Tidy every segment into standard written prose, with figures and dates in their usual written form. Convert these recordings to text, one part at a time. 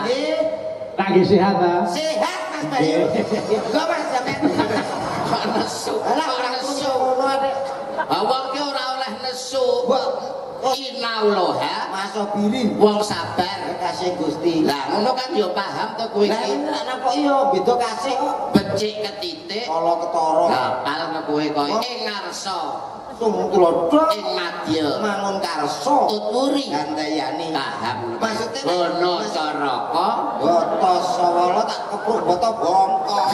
Nggih. Lagi sehat ta? Sehat Mas Bayu. Kok Mas sampean. Kok nesu. Lah ora ngono arek. Wong ki ora oleh nesu. Innallaha masobirin wong sabar kasih Gusti. Lah ngono kan yo paham to kowe iki. Lah napa iya beda kasih kok. Becik ketitik kala ketara. Gapal nang kowe kok ing ngarsa. Sumung kula dok ing madya mangun karsa tuturi gandayani. Paham. Maksudnya ono caraka boto sawala tak kepruk boto bongkok.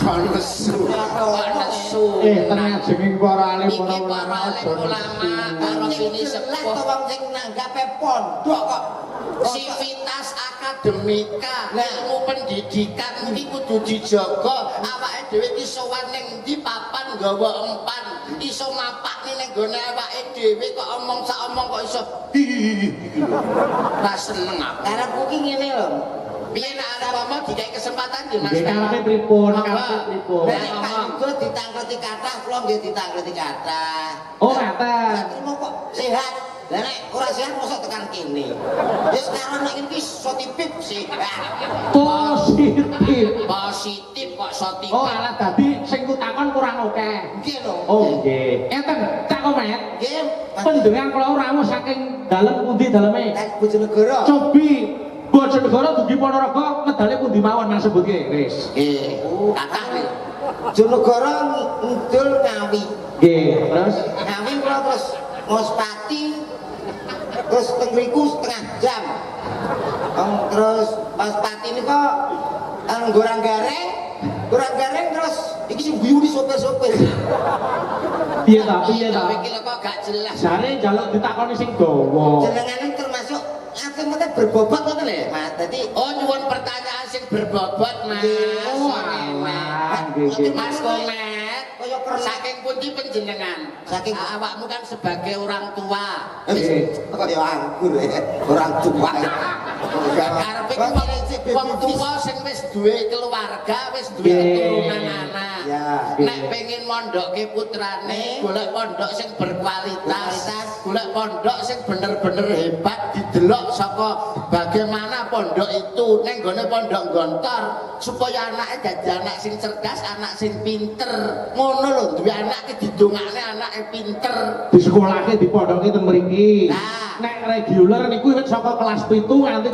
nesu. Nesu. Tenang jenging para alim Iki para alim ulama karo sini sepuh wong sing nanggape pondok kok sivitas akademika ilmu pendidikan iki kudu dijaga awake dhewe iki sowan ning ndi papan nggawa empan iso mapakne ning gone awake dhewe kok omong sak omong kok iso ra seneng aku karepku ki ngene lho. Piye nek arep omong dikai kesempatan nggih Mas. Nggih karepe pripun? Karepe pripun? Nek Pak ditangkleti kathah, kula nggih ditangkleti kathah. Oh, ngaten. Terima kok sehat. Lah nek ora sehat mosok tekan kene. Ya sekarang nek iki sotipip sehat. Positif. Positif kok sotipip. Oh, alah dadi sing kutakon kurang akeh. Nggih lho. Oh, nggih. Enten Cak Komet. Nggih. Panjenengan kula rawuh saking dalem pundi daleme? Nek Bojonegoro. Cobi Bojonegoro dugi Ponorogo medale pundi mawon Mas sebutke, wis. Nggih. Kathah nih. Bojonegoro ngidul Ngawi. Nggih, terus Ngawi kula terus Mospati terus teng mriku setengah jam. Terus Mospati niku gorang gareng terus iki sing guyu di sopir-sopir. piye ta, piye ta? Iki lho kok gak jelas. Jare njaluk ditakoni sing dawa. Jenengane termasuk akhirnya berbobot ngoten lho. Mas dadi Oh nyuwun pertanyaan sing berbobot Mas. Oh, alah, nggih. Mas Komet. kaya kernas Saking pundi panjenengan? Saking- Awakmu kan sebagai orang tua. kaya anggur orang tua. Karepe ku wong tua sing wis duwe keluarga, wis duwe keturunan anak. Ya. Nek pengen mondokke putrane, golek pondok sing berkualitas, golek pondok sing bener-bener hebat didelok saka bagaimana pondok itu ning gone pondok Gontor supaya anake dadi anak sing cerdas, anak sing pinter. Ngono lho, duwe anak ki didongakne anake pinter. Di sekolahke di pondoke teng mriki. Nah. Nek reguler niku wis saka kelas 7 nganti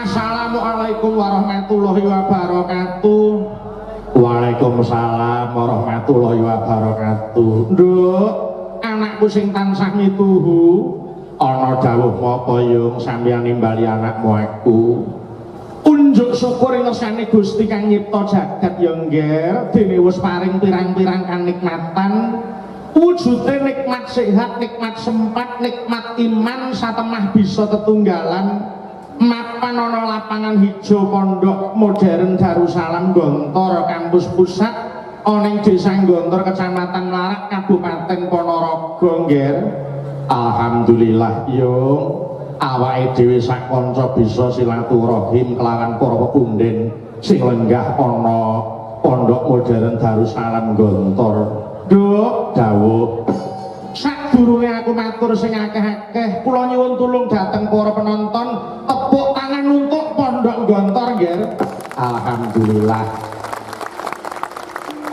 Assalamualaikum warahmatullahi wabarakatuh. Waalaikumsalam warahmatullahi wabarakatuh. Nduk, anakku sing tansah mituhu, ana dawuh apa yung sampeyan nimbali anakmu aku. Unjuk syukur ngersane Gusti kang nyipta jagat ya nggih, dene wis paring pirang-pirang kanikmatan. Wujude nikmat sehat, nikmat sempat, nikmat iman satemah bisa tetunggalan. Mapan ana lapangan hijau pondok modern Darussalam Gontor kampus pusat ana ing Desa Gontor Kecamatan Larak Kabupaten Ponorogo nggih. Alhamdulillah yo awake dhewe sak kanca bisa silaturahim kelawan para punden sing lenggah ana pondok modern Darussalam Gontor. Nduk dawuh sadurunge aku matur sing akeh-akeh kula nyuwun tulung dhateng para penonton tepuk tangan untuk pondok Gontor nggih. Alhamdulillah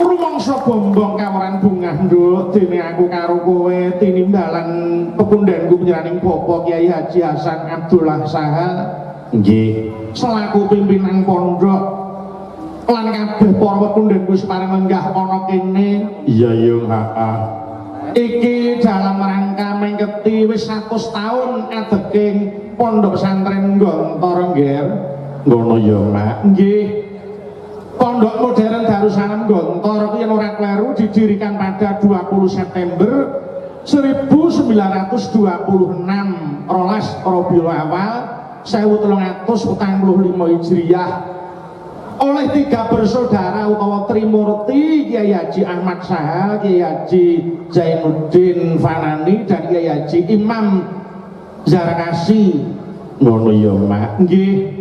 rumangsa bombong kawaran bungah nduk dene aku karo kowe tinimbalan pepundhenku panjenenganing Bapak Kyai Haji Hasan Abdullah Saha nggih selaku pimpinan pondok lan kabeh para pepundhenku separeng lenggah ana kene. Iya yo heeh. Iki dalam rangka mengketi wis 100 tahun adeking pondok pesantren Gontor nggih. Ngono ya, Mak. Nggih. Pondok modern Darussalam Gontor kuwi ora kleru didirikan pada 20 September 1926 rolas Rabiul Awal 1345 Hijriah oleh 3 bersaudara utawa Trimurti, Kyai Haji Ahmad Saha, Kyai Haji Zainuddin Fanani dan Kyai Haji Imam Zarakasi. Ngono ya, Mak. Nggih.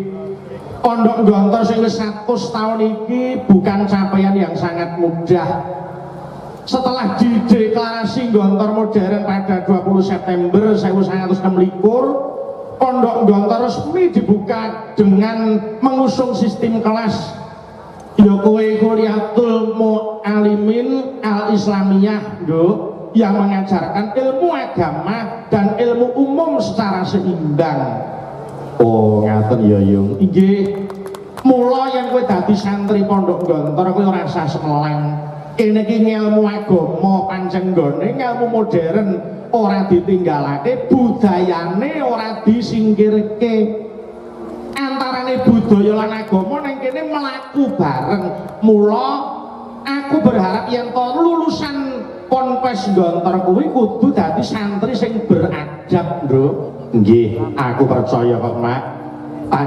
Pondok Gontor sing wis 100 tahun iki bukan capaian yang sangat mudah. Setelah dideklarasi Gontor modern pada 20 September 1926, Pondok Gontor resmi dibuka dengan mengusung sistem kelas Yokowe Kuliatul Mu'alimin Al-Islamiyah yang mengajarkan ilmu agama dan ilmu umum secara seimbang. Oh ngaten ya yung inggih mula yang kowe dadi santri Pondok Gontor kowe ora usah semelang. Kene iki ilmu agama pancen nggone ilmu modern ora ditinggalake, budayane ora disingkirke. Antarane budaya lan agama ning kene mlaku bareng. Mula aku berharap yen to lulusan Ponpes Gontor kuwi kudu dadi santri sing beradab, Nduk. Nggih, aku percaya kok, Mak.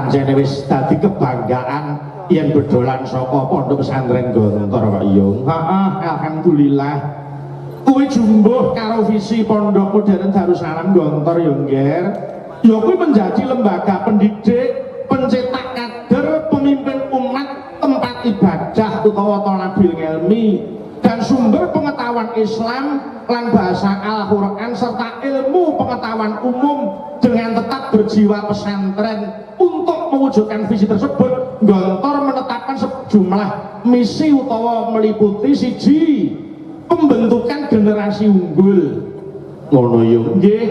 pancene wis dadi kebanggaan yen bedolan saka pondok pesantren Gontor kok iya. Heeh, alhamdulillah. Kuwi jumbuh karo visi pondok modern Darussalam Gontor ya, Ngger. Ya kuwi menjadi lembaga pendidik, pencetak kader, pemimpin umat, tempat ibadah utawa thalabil ilmi dan sumber pengetahuan Islam lan bahasa Al-Qur'an serta ilmu pengetahuan umum dengan tetap berjiwa pesantren. Untuk mewujudkan visi tersebut, Gontor menetapkan sejumlah misi utawa meliputi siji pembentukan generasi unggul. Ngono ya nggih.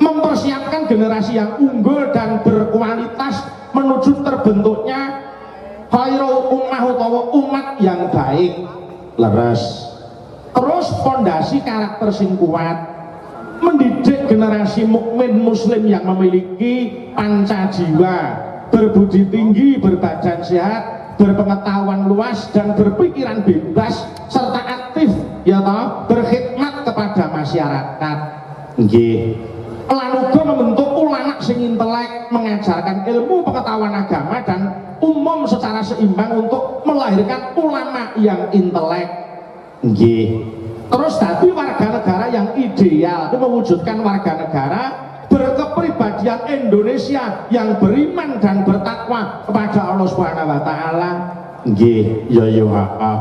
Mempersiapkan generasi yang unggul dan berkualitas menuju terbentuknya khairul ummah utawa umat yang baik. Leres. Terus pondasi karakter sing kuat, mendidik generasi mukmin muslim yang memiliki panca jiwa, berbudi tinggi, berbadan sehat, berpengetahuan luas dan berpikiran bebas serta aktif ya toh, berkhidmat kepada masyarakat. Nggih. Lan uga membentuk ulama sing intelek, mengajarkan ilmu pengetahuan agama dan umum secara seimbang untuk melahirkan ulama yang intelek. Nggih. Terus dadi warga negara yang ideal, itu mewujudkan warga negara berkepribadian Indonesia yang beriman dan bertakwa kepada Allah Subhanahu wa taala. Nggih, ya ya heeh.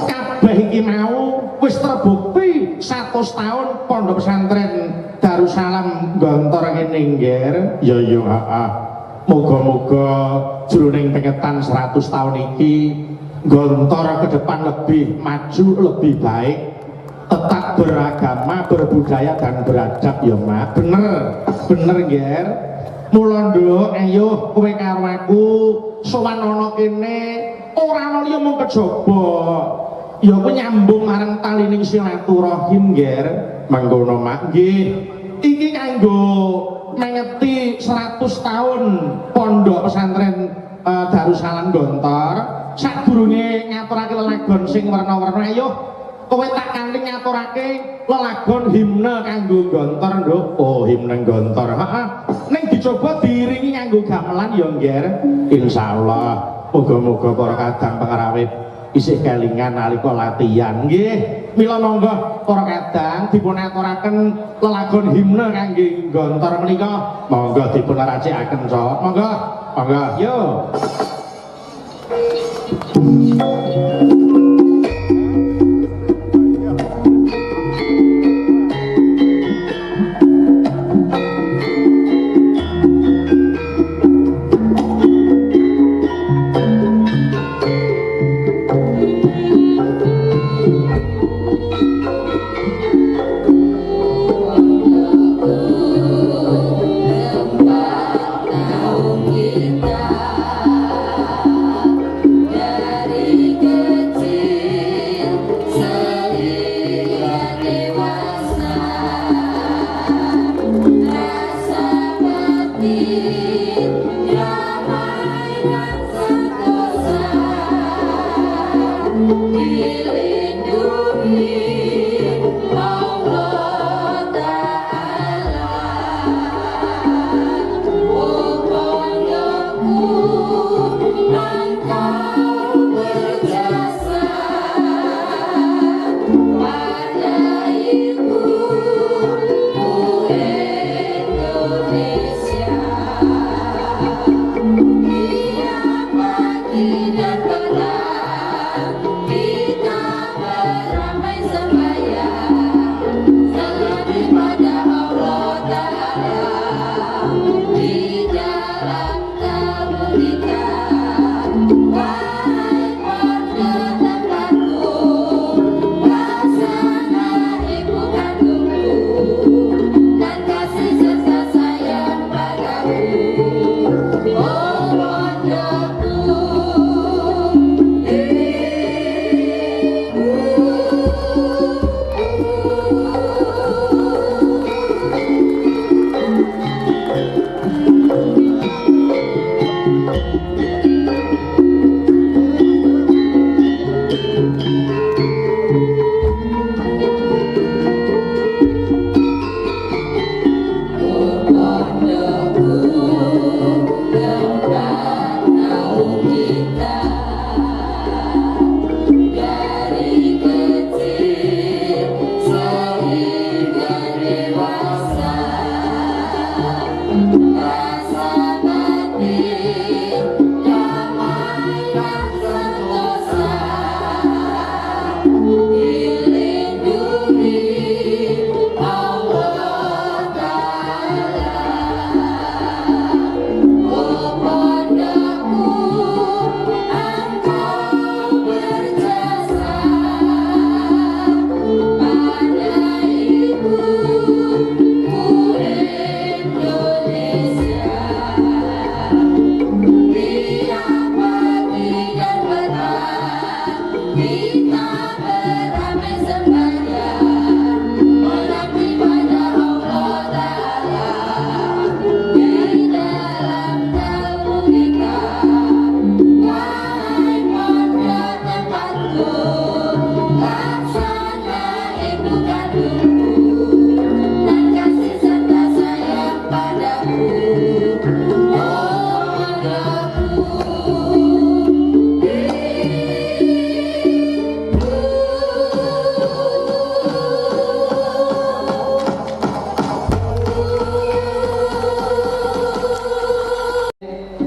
Kabeh iki mau wis terbukti 100 tahun pondok pesantren Darussalam Gontor kene, Ngger. Ya ya heeh. Moga-moga jroning pengetan 100 tahun iki Gontor ke depan lebih maju, lebih baik, tetap beragama, berbudaya dan beradab ya, Mak. Bener, bener, Ngger. Mula nduk, ayo kowe karo aku sowan ana kene, ora ana liya mung kejaba. Ya kuwi nyambung marang talining silaturahim, Ngger. Mangkono, Mak. Nggih. Iki kanggo mengeti 100 tahun pondok pesantren Darussalam Gontor. Sadurunge ngaturake lelagon sing werna-werna, ayo kowe tak kanthi ngaturake lelagon himne kanggo Gontor, Nduk. Oh, himne Gontor. Heeh. Ning dicoba diiringi nganggo gamelan ya, Ngger. Insyaallah. Muga-muga para kadang pengarawit isih kelingan nalika latihan. Nggih. Mila monggo para kadang dipun aturaken lelagon himne kangge Gontor menika. Monggo dipun racikaken, Cok. Monggo. Monggo. Yo.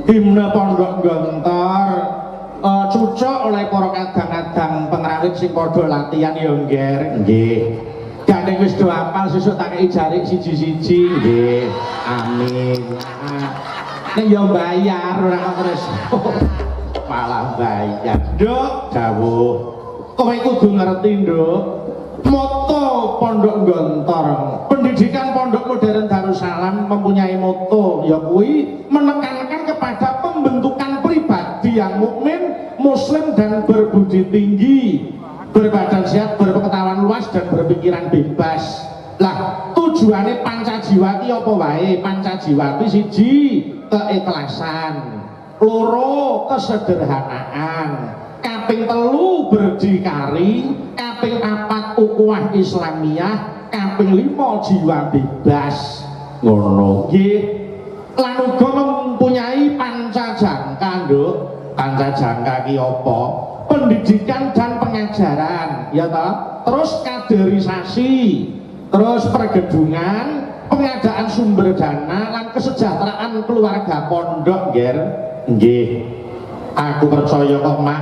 himne Pondok Gontor cucuk oleh para kadang-kadang pengrawit sing padha latihan ya ngger. Nggih. Gandeng wis do apal sesuk tak kei jarik siji-siji. Nggih. Amin. Nek ya bayar ora kok terus. Malah bayar. Nduk, dawuh. Kowe kudu ngerti, Nduk. Moto Pondok Gontor, pendidikan Pondok Modern Darussalam mempunyai moto ya kuwi menekankan kepada pembentukan pribadi yang mukmin, muslim dan berbudi tinggi, berbadan sehat, berpengetahuan luas dan berpikiran bebas. Lah, tujuannya Pancajiwati apa wae? Pancajiwati siji keikhlasan, loro kesederhanaan, kaping telu berdikari, kaping papat ukhuwah Islamiyah, kaping lima jiwa bebas. Ngono nggih. Lan uga mempunyai pancajangka, Nduk. Pancajangka ki apa? Pendidikan dan pengajaran, ya toh. Terus kaderisasi, terus pergedungan, pengadaan sumber dana lan kesejahteraan keluarga pondok, nggih. Nggih. Aku percaya kok, Mak,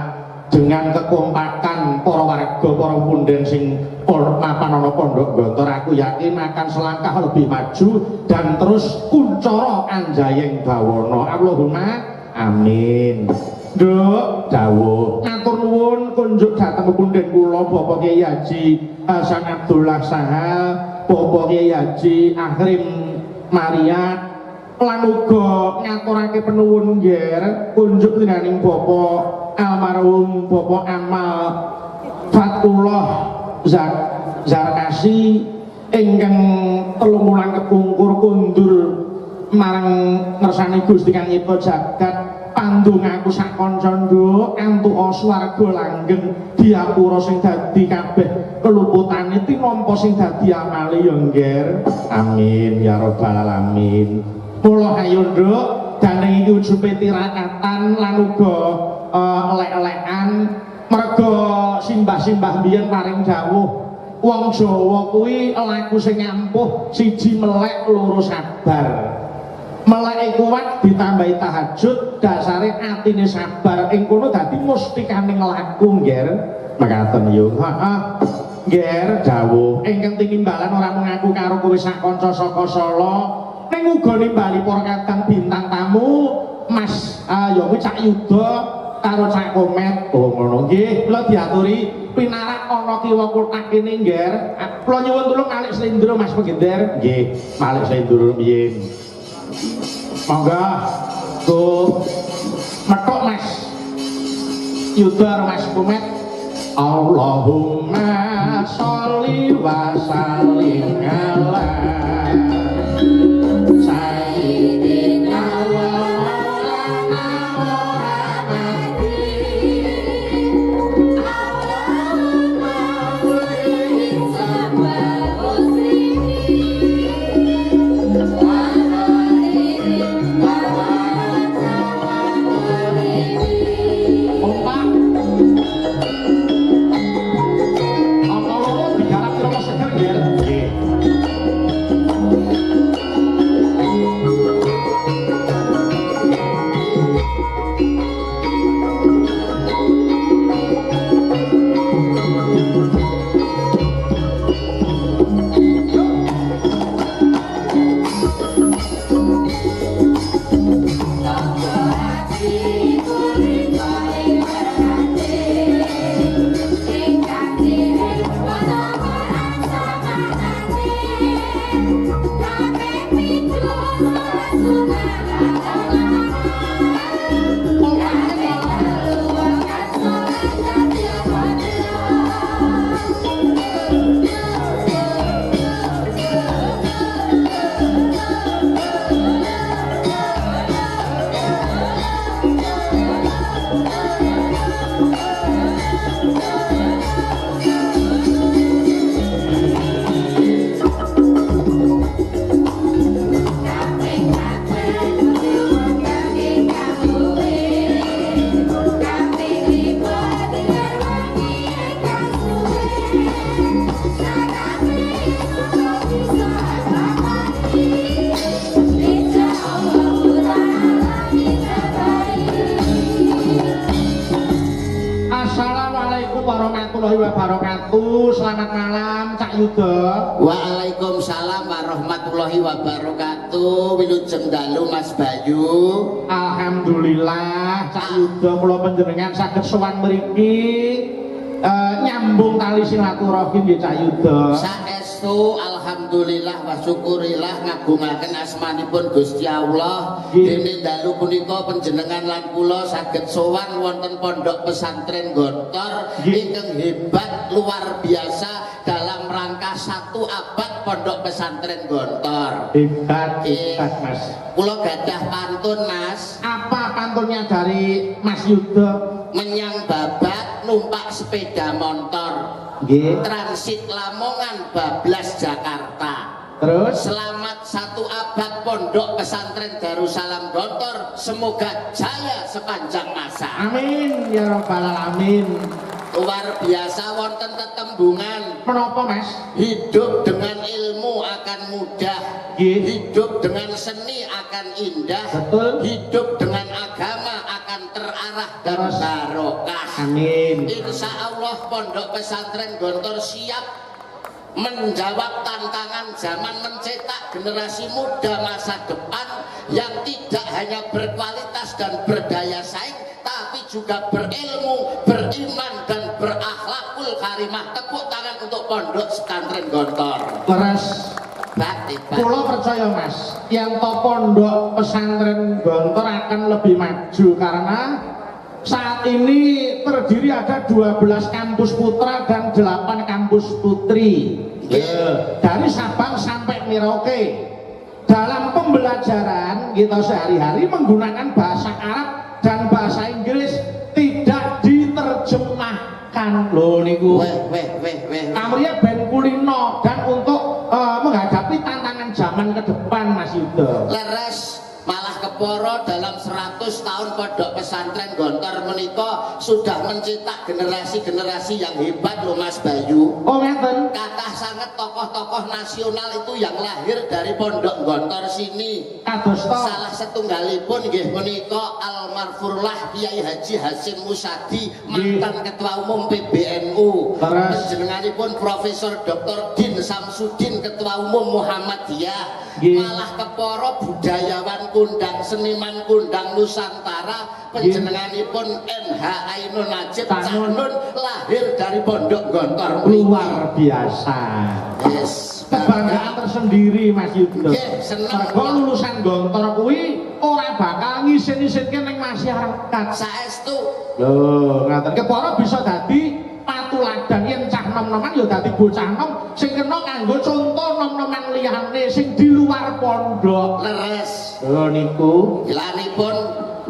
dengan kekompakan para warga, para punden sing mapan ana Pondok Gontor, aku yakin akan selangkah lebih maju dan terus kuncara anjayeng bawana. Allahumma amin. Nduk, dawuh. Matur nuwun kunjuk dhateng punden kula Bapak Kyai Haji Hasan Abdullah Sahal, Bapak Kyai Haji Akrim Mariat, lan uga ngaturake penuwun nggih kunjuk dening Bapak almarhum Bapak Amal Fatullah Zarkasi ingkang 3 wulan kepungkur kundur marang ngersani Gusti Kang Nyipta Jagat, pandung aku sak kanca nduk antuk swarga langgeng diapura sing dadi kabeh keluputane tinampa sing dadi amale ya nggih. Amin ya rabbal alamin. Mula ayo nduk daneng iki ujube tirakatan lan uga elek-elekan merga simbah-simbah biyen paring dawuh wong Jawa kuwi laku sing ampuh siji melek loro sabar. Melek kuat ditambahi tahajud dasare atine sabar ing kono dadi mustikaning laku nggih. Mekaten yo. Heeh. Nggih dawuh ingkang tinimbalan ora mung aku karo kowe sak kanca saka Solo ning uga nimbali para kadang bintang tamu Mas ya kuwi Cak Yuda karo Cak Komet. Oh ngono nggih, kula diaturi pinarak ana kiwa kotak kene nggih. Kula nyuwun tulung alik slendro Mas Penggender. Nggih, alik slendro piye. Monggo go metok Mas Yuda Mas Komet. Allahumma sholli wa sallim ala sayyidina wa maulana Muhammadin. Allahumma sholli sabbal muslimin wa ghairihim wa mu'minin. Ompak seger nggih. warahmatullahi wabarakatuh. Selamat malam Cak Yuda. Waalaikumsalam warahmatullahi wabarakatuh. Wilujeng dalu Mas Bayu. Alhamdulillah Cak Yuda kula panjenengan saged sowan mriki nyambung tali silaturahim nggih Cak Yuda. Saestu alhamdulillah wa syukurillah ngagungaken asmanipun Gusti Allah. Dene dalu punika panjenengan lan kula saged sowan wonten pondok pesantren Gontor ingkang hebat luar biasa dalam rangka 1 abad pondok pesantren Gontor. Hebat, hebat Mas. Kula gadah pantun Mas. Apa pantunnya dari Mas Yuda? Menyang Babat numpak sepeda motor. Nggih. Transit Lamongan bablas Jakarta. Terus Selamat 1 abad pondok pesantren Darussalam Gontor. Semoga jaya sepanjang masa. amin ya rabbal alamin. Luar biasa wonten tetembungan. Menapa Mas? Hidup dengan ilmu akan mudah. Nggih. Hidup dengan seni akan indah. Betul. Hidup dengan agama akan terarah dan Terus. barokah. Amin. Insya Allah pondok pesantren Gontor siap menjawab tantangan zaman, mencetak generasi muda masa depan yang tidak hanya berkualitas dan berdaya saing, tapi juga berilmu, beriman dan berakhlakul karimah. Tepuk tangan untuk pondok pesantren Gontor. Leres. Batik, Kula percaya Mas, yang to pondok pesantren Gontor akan lebih maju karena saat ini terdiri ada 12 kampus putra dan 8 kampus putri. Dari Sabang sampai Merauke. Dalam pembelajaran kita sehari-hari menggunakan bahasa Arab dan bahasa Inggris tidak diterjemahkan. Loh niku. Weh. Kamria ben kulino dan untuk menghadapi tantangan zaman ke depan Mas Yuda. Leres malah keporo dalam 100 tahun pondok pesantren Gontor menika sudah mencetak generasi-generasi yang hebat loh Mas Bayu. Oh ngeten. Kathah sangat tokoh-tokoh nasional itu yang lahir dari pondok Gontor sini. Kados to. Salah setunggalipun nggih menika almarhumlah Kiai Haji Hasyim Musadi, mantan ketua umum PBNU. Leres. Panjenenganipun Profesor Dr. Din Samsudin, ketua umum Muhammadiyah. Nggih. Malah keporo budayawan kundang, seniman kundang Nusantara, panjenenganipun NH Ainun Najib Canun lahir dari pondok Gontor. Luar biasa. Yes, Kebanggaan tersendiri Mas Yuda. Nggih, seneng. Mergo lulusan Gontor kuwi ora bakal ngisin-isinke ning masyarakat. Saestu Lho, ngaten kepara bisa dadi patuladan yen cah nom-noman ya dadi bocah nom sing kena kanggo contoh nom-noman liyane sing di luar pondok. leres. Lho niku Ilanipun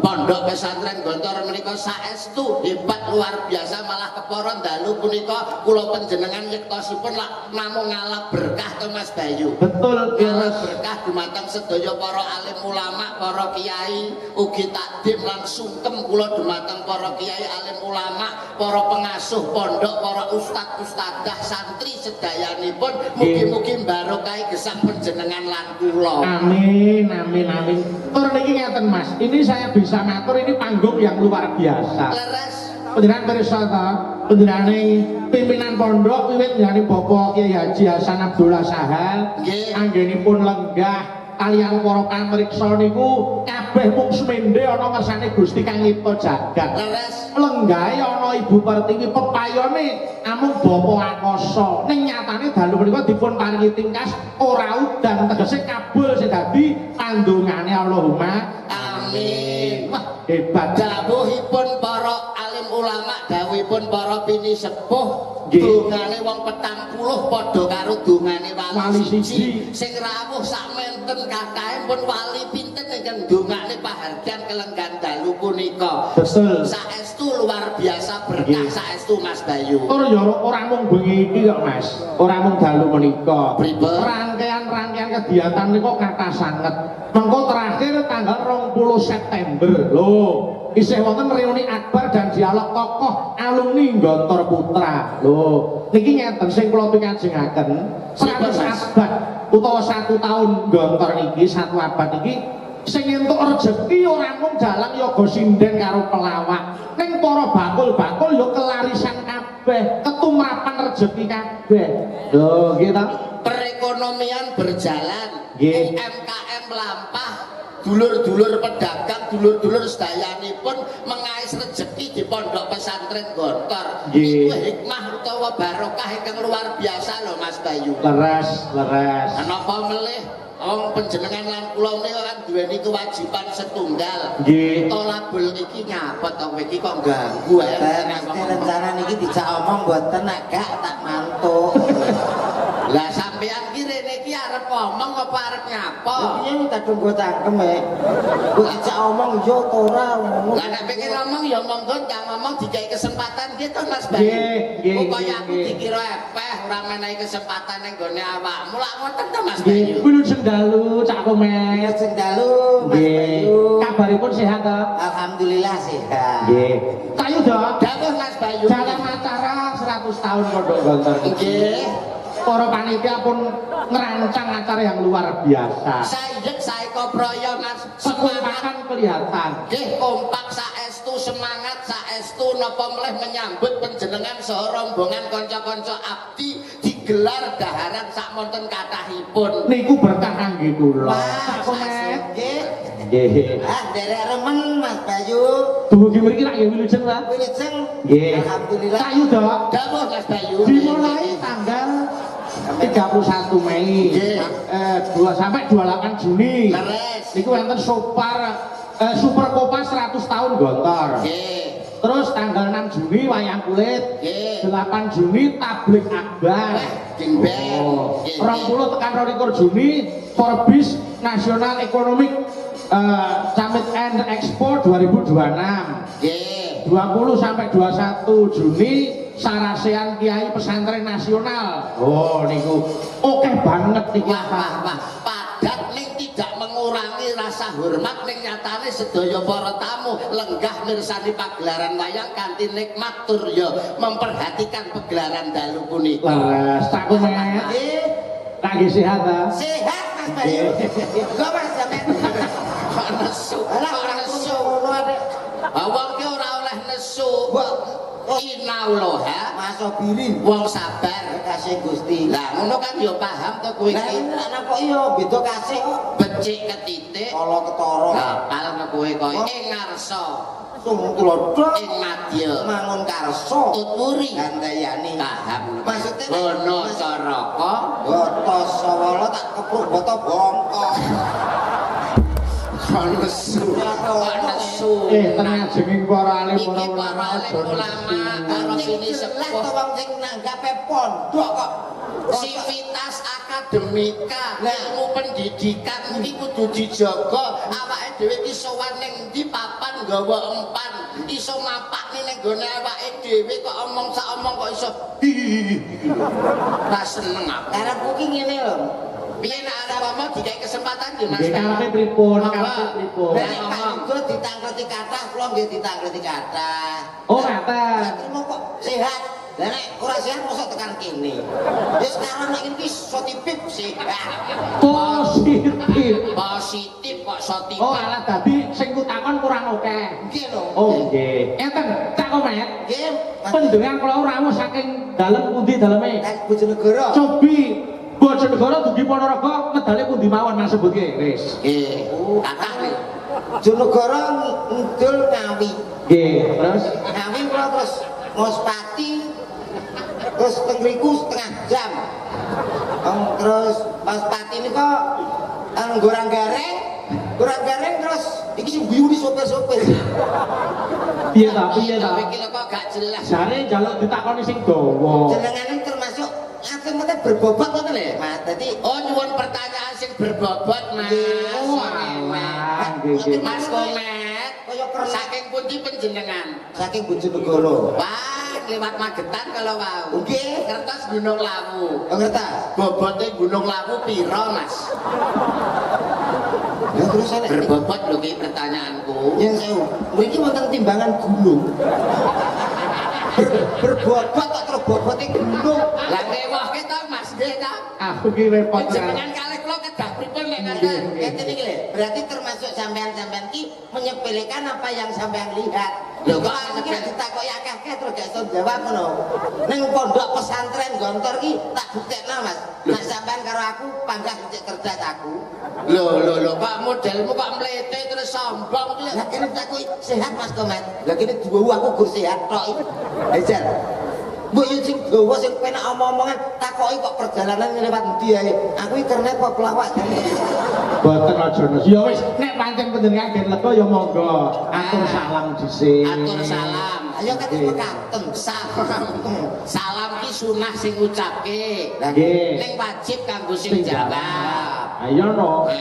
pondok pesantren Gontor menika saestu hebat luar biasa, malah kepara dalu punika kula panjenengan yektosipun namung ngalap berkah to Mas Bayu. betul Ngalap Mas. berkah dumateng sedaya para alim ulama, para kiai, ugi takdim lan sungkem kula dumateng para kiai alim ulama, para pengasuh pondok, para ustad-ustadzah santri sedayanipun. Mugi-mugi barokah gesang panjenengan lan kula. Amin, amin, amin. Tur niki ngeten Mas, ini saya bisa ngatur ini panggung yang luar biasa. Leres. Panjenengan pirsa ta? Panjenengane pimpinan pondok wiwit nyanyi Bapak Kiai Haji Hasan Abdullah Sahal. Nggih. Anggenipun lenggah kaliyan para pamriksa niku kabeh mung semende ana ngersane Gusti Kang Nyipta jagat. Leres. Lenggahe ana Ibu Pertiwi, pepayone amung Bapa Akasa. Ning nyatane dalu menika dipun paringi tingkas ora udan, tegese kabul sing dadi pandongane Allahumma Amin. Wah, hebat. Dawuhipun para alim ulama, dawuhipun para pini sepuh, Nggih. dongane wong 40 padha karo dongane Wali wali siji. siji. Sing rawuh sakmenten kakae pun wali pinten ingkang dongane pahargyan kelenggan dalu punika. Betul. Saestu luar biasa berkah, Nggih. saestu Mas Bayu. Tur ya ora mung bengi iki kok Mas. Ora mung dalu menika. Pripun? Rangkaian-rangkaian kegiatan niku kathah sanget. Mengko terakhir tanggal 20 September. Loh, isih wonten reuni akbar dan dialog tokoh alumni Gontor Putra. Loh, niki ngeten sing kula pingajengaken 100 abad utawa 1 tahun Gontor iki, 1 abad iki sing entuk rejeki ora mung dalang yoga sinden karo pelawak. Ning para bakul-bakul ya kelarisan kabeh. kabeh, ketumrapan rezeki kabeh. Lho, nggih ta? Perekonomian berjalan, Nggih. UMKM melampah, dulur-dulur pedagang, dulur-dulur sedayanipun mengais rezeki di pondok pesantren Gontor. Nggih. Iku hikmah utawa barokah ingkang luar biasa lho Mas Bayu. Leres, leres. Napa melih wong panjenengan lan kula menika kan duweni kewajiban setunggal. Nggih. Tolabul iki nyapet to kowe iki kok ganggu ae. Mesti rencana niki dijak omong mboten nek gak tak mantuk. Lah sampean ki rene iki arep ngomong apa arep nyapa? Piye kadung go cangkem e. Kok dijak omong yo ta ora ngono. Lah nek pengen ngomong ya monggo kang ngomong dikai kesempatan gitu Mas Bayu. Nggih, nggih, Pokoke aku nggih. dikira epeh ora menehi kesempatan ning gone awakmu. Lah ngoten to Mas Nggih, Bayu. kulo sengdalu Cak Komet. Sing dalu Mas Nggih. Bayu. Kabaripun sehat to? Alhamdulillah sehat. Nggih. Kayu dong. Dawuh Mas Bayu. Dalam acara 100 tahun Pondok Gontor iki. Nggih. Para panitia pun ngerancang acara yang luar biasa. Saiyek saeko proyo Mas. Semangat. Kekompakan kelihatan. Nggih kompak saestu semangat saestu napa melih menyambut panjenengan saha rombongan kanca-kanca abdi digelar daharan sakmonten kathahipun. Niku berkah kangge kula. Wah, Cak Komet. nggih. Nggih. Ah, derek remen Mas Bayu. Dumugi mriki rak nggih wilujeng ta? Wilujeng. Nggih. Alhamdulillah. Kayu dok. Dawuh Mas Bayu. Dimulai tanggal 31 Mei Nggih. 2 sampai 28 Juni. Leres. Niku wonten Super Kopas 100 tahun Gontor. Nggih. Terus tanggal 6 Juni wayang kulit. Nggih. 8 Juni tablik akbar. Ding beng. Oh. Nggih. 20 tekan 22 Juni Forbes National Economic Summit and Expo 2026. Nggih. 20 sampai 21 Juni Sarasean Kiai Pesantren Nasional. Oh niku oke banget niku. Wah. Padat ning tidak mengurangi rasa hormat ning nyatane sedaya para tamu lenggah mirsani pagelaran wayang kanthi nikmat tur ya memperhatikan pagelaran dalu punika. Leres tak Komet. Nggih. Lagi sehat ta? Sehat Mas Bayu. Kok Mas sampean. Kok nesu? Alah Kok ora nesu? ngono ade. Wong ki ora oleh nesu. Innallaha Masobirin. wong sabar. Kasih Gusti. Lah ngono kan ya paham to kowe Lah iki. nek kok iya beda kasih kok. Becik ketitik Kala ketara. kapal nek kowe koyo ing ngarsa Sung kula dok. ing madya Mangun karso. tuturi Gandayani. paham. Maksudnya Gono caraka Boto sawala tak kepruk boto bongkok. kok nesu. Kok nesu. Tenang jenging para alim Iki para para ulama alim aja ulama nesu. karo sini Jelas to sepuh wong sing nanggape pondok kok. sivitas akademika ilmu pendidikan iki kudu dijaga awake dhewe iki sowan ning ndi papan nggawa empan iso mapak ning nggone awake dhewe kok omong sak omong kok iso ra seneng aku Karepku ki ngene lho. piye nek arep ngomong dikai kesempatan yo Mas Nggih karepe pripun? Monggo. Karepe pripun? Nek Pak Yugo ditangkreti kathah, kula nggih ditangkreti kathah. Oh ngaten. Berarti mau kok sehat. Lah nek ora sehat mosok tekan kene. Wis sekarang nek iki sotipip sehat. Positif. positif kok sotipan Oh alah dadi sing kutakon kurang oke. Nggih lho. Oh nggih. Enten Cak Komet. Nggih. Pendengar kula rawuh saking dalem pundi daleme? Nek Bojonegoro. Cobi Bojonegoro dugi Ponorogo medale pundi mawon Mas sebutke wis. nggih kathah nih Bojonegoro ngidul Ngawi. Nggih, terus Ngawi kula terus Mospati terus teng mriku setengah jam. Terus Mospati niku gorang gareng terus iki sing guyu sopir-sopir. piye ta piye ta? tapi kira kok gak jelas Jare njaluk ditakoni sing dawa. Jenengane termasuk ate-ate berbobot ngoten lho. Mas dadi oh nyuwun pertanyaan sing berbobot Mas Oh alah, nggih nggih. Mas Komet kaya pernah saking pundi panjenengan saking Bojonegoro. wah lewat Magetan kalau wau Nggih. kertas Gunung Lawu Oh ngertas? bobote Gunung Lawu piro Mas Ya terus ana berbobot lho ki pertanyaanku yang sewu. Mriki wonten timbangan gunung. Berbobot tak terus bobote gunung. lah mewah ke ta Mas nggih ta Aku ki repot. jenengan kalih kula kedah pripun nek ngaten Ngeten iki lho. Berarti termasuk sampean-sampean ki menyepelekan apa yang sampean lihat. Lho kok iki nek ditakoki akeh-akeh terus gak iso jawab ngono. Ning pondok pesantren Gontor ki tak buktekno Mas. Nek sampean karo aku panggah dicek kerja aku. Lho kok modelmu kok mlete terus sombong ki. Lah kene takoki sehat Mas Komet. Lah kene duwe aku gur sehat tok iki. Hajar. Mbok yo sing dawa sing penak omong-omongan takoki kok perjalanan lewat endi ae. Aku internet kok pelawak jane. Boten aja Mas. Ya wis nek pancen panjenengan gen lega ya monggo. Atur salam dhisik. Atur salam. Ayo kan pekaten Salam. Salam ki sunah sing ngucapke. Nggih. Ning wajib kanggo sing jawab. Ayo no.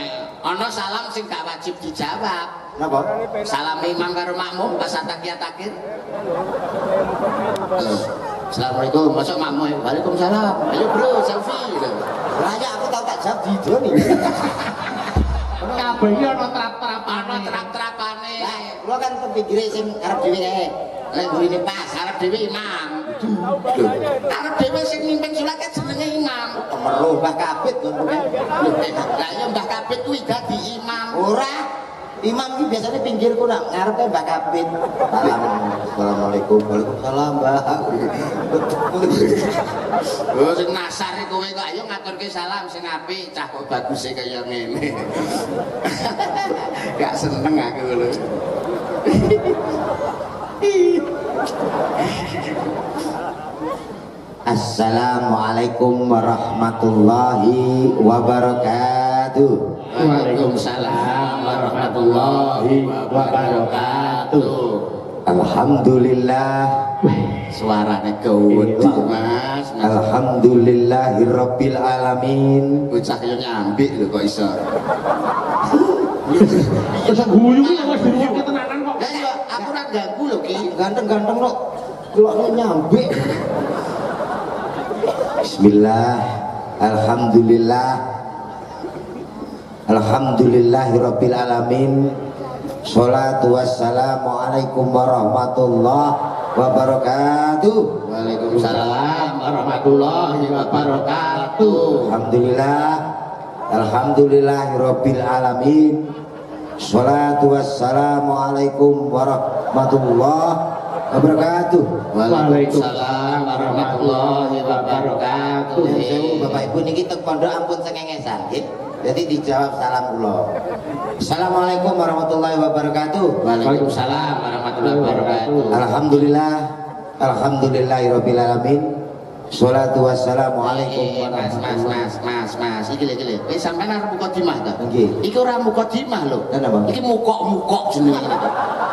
Ana salam sing gak wajib dijawab. Napa? Salam imam karo makmum pas takiyat akhir. Assalamualaikum, masuk makmum. Waalaikumsalam. Ayo bro, selfie. Lah ya aku tau tak jawab video nih. Kabeh iki ana trap-trapane. Ana trap-trapane. Lah, kula kan kepinggire sing arep dhewe kae. Lah gurine pas Arep dhewe imam. Arep dhewe sing mimpin salat kan jenenge imam. meruh Mbah Kabit ngono. Lah ya Mbah Kabit kuwi dadi imam. Ora. Imam ki biasanya pinggirku nak ngarepe Mbah Kabit. Assalamualaikum. Waalaikumsalam, Mbah. Oh sing nasar kowe kok ayo ngaturke salam sing apik, cah kok baguse kaya ngene. Gak seneng aku lho. Assalamualaikum warahmatullahi wabarakatuh. Waalaikumsalam warahmatullahi wabarakatuh. Alhamdulillah. Suarane gawedi Mas. Alhamdulillahirabbil alamin. Bocah yo nyambik lho kok iso. Terus guyu ki wis diruwokke tenanan kok. Lah yo aku ora ganggu lho Ki. Ganteng-ganteng kok keloknya nyambik. Bismillah. Alhamdulillah. Alhamdulillahirabbil alamin. Sholatu wassalamu alaikum warahmatullahi wabarakatuh. Waalaikumsalam warahmatullahi wabarakatuh. Alhamdulillah. Alhamdulillahirabbil alamin. Sholatu wassalamu alaikum warahmatullahi wabarakatuh. Waalaikumsalam warahmatullahi wabarakatuh. Sewu Bapak Ibu niki teng pondok ampun sengengesan nggih. Jadi dijawab salam kula. Assalamualaikum warahmatullahi wabarakatuh. Waalaikumsalam warahmatullahi wabarakatuh. Alhamdulillah. Alhamdulillahirabbil alamin. Sholatu wassalamu alaikum Mas. Iki lho. Sampeyan arep mukadimah ta? Nggih. Iki ora mukadimah lho. Lah napa? Iki mukok-mukok jenenge.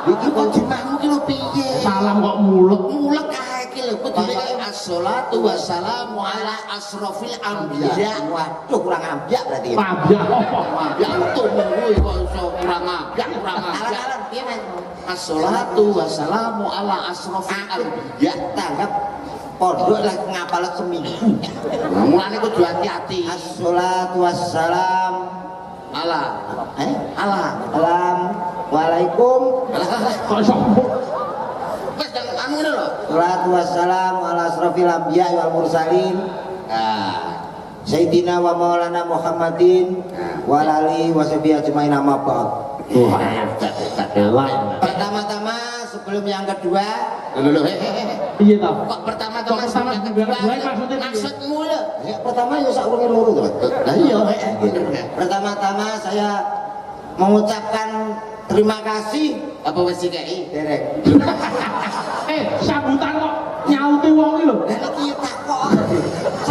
Iki mukadimahmu ki lho piye? Salam kok mulek. Mulek kae iki lho kudune as-sholatu wassalamu ala asrofil anbiya. Waduh kurang ambiak berarti. Pabyak apa? Ya untung kuwi kok iso kurang abyak. Alan-alan piye Mas? As-sholatu wassalamu ala asrofil anbiya. Tanggap pondok lah ngapal seminggu. Nah, mulane kudu hati-hati. Assalatu wassalam Ala. Ala. Assalamualaikum. Kok iso Wes jangan anu ngono lho. Assalatu wassalam ala asrafil anbiya wal mursalin. Ah. Sayyidina wa maulana Muhammadin wa alihi wa sahbihi ajmain amma ba'd. Pertama-tama sebelum yang kedua, Lho. piye ta? Kok pertama-tama Kok pertama yang kedua kedua maksudnya piye? maksudmu lho. ya pertama ya sakurunge loro to. Lah iya. Pertama-tama saya mengucapkan terima kasih Apa wis dikeki? derek. Sambutan kok nyauti wong iki lho. Lah iki takok.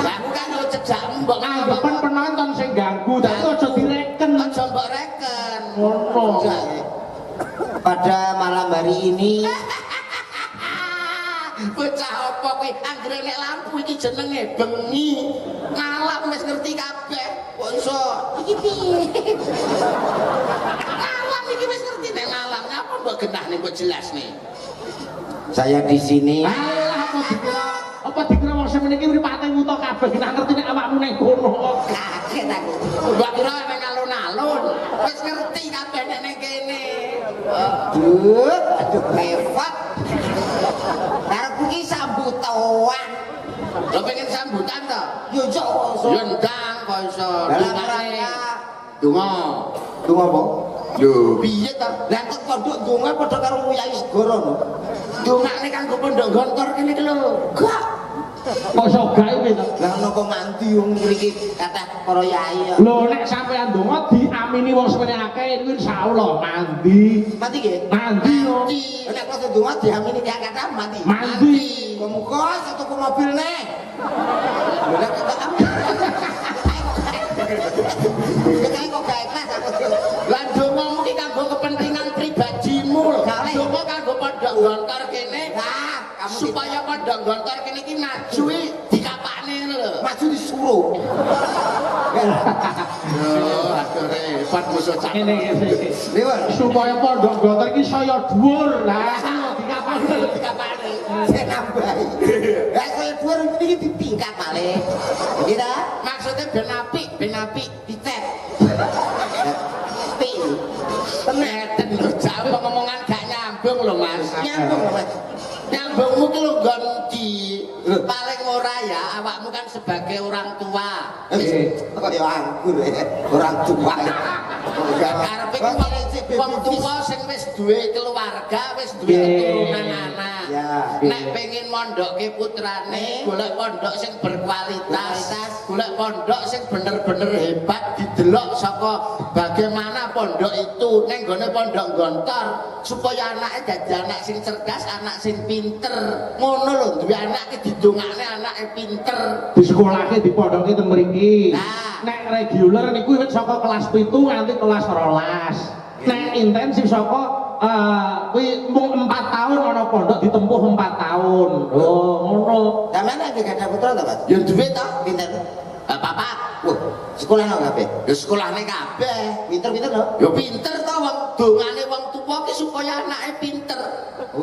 Lah kan yo cejak mbok Anggapan penonton sing ganggu, tapi aja direken. aja mbok reken. Ngono. Pada malam hari ini Bocah apa kuwi anggere nek lampu iki jenenge bengi. Malam wis ngerti kabeh. Kok iso iki piye? Malam iki wis ngerti nek malam ngapa mbok genahne kok jelas nih. saya di sini Alah apa dikira wong semene iki mripate wuta kabeh kita ngerti nek awakmu ning kono kok. kaget aku. Mbok kira nek alun-alun wis ngerti kabeh nek ning kene. Aduh repot. Karepku ki sambutan. Lo pengen sambutan to? Yo yo Yo ndang kok iso. dalam Dungane. rangka Donga. donga apa? Lho, piye ta? Lah kok pondok donga padha karo Yai Segara no. Dongane kanggo pondok gontor kene iki lho. Gak. Kok iso gawe to? Lah ono kok mandi wong mriki kathah para yai. Lho nek sampean donga diamini wong semene akeh iku insyaallah mandi. Mati nggih? Mandi yo. Nek pas donga diamini dia kathah mati. Mandi. Muga iso tuku mobil neh. Lho nek kok kamu. Kayak kok gak ikhlas aku. Lah dongamu iki kanggo kepentingan pribadimu lho. Donga kanggo pondok gontor kene. Nah, kamu Supaya pondok gontor kene iki maju dikapakne ngono lho. maju disuruh. Aduh repot musuh cak. Ngene iki. Lewat. Supaya pondok gontor iki saya dhuwur. Lah dikapakne. Dikapakne. Saya nambahi. Lah saya dhuwur iki ditingkat malih. Kira Maksudnya ben apik dicet. Pi. Teneten lho, jauh ngomongan gak nyambung lho Mas. Nyambung lho, Mas. Nyambungmu ki lho ganti. Paling ora ya awakmu kan sebagai orang tua. Kok ya anggur orang tua. Karepe ki wong tua sing wis duwe keluarga, wis duwe keturunan anak. Ya. Nek pengen mondhokke putrane, golek pondok sing berkualitas, golek pondok sing bener-bener hebat didelok saka bagaimana pondok itu ning gone pondok gontor supaya anake dadi anak sing cerdas, anak sing pinter. Ngono lho, duwe anak ki didongakne anake pinter. Di sekolahke dipondoki teng mriki. Nah. Nek reguler niku wis saka kelas 7 nganti kelas 12. Nek intensif saka kuwi mung 4 tahun ana pondok ditempuh 4 tahun. Oh, ngono. Sampeyan nek gak ada putra ta, Mas? Ya duwe ta? Pinter. Papat. Wah, sekolah nang kabeh. Ya sekolahne kabeh. Pinter-pinter lho. Ya pinter ta wong dongane wong tuwa ki supaya anake pinter.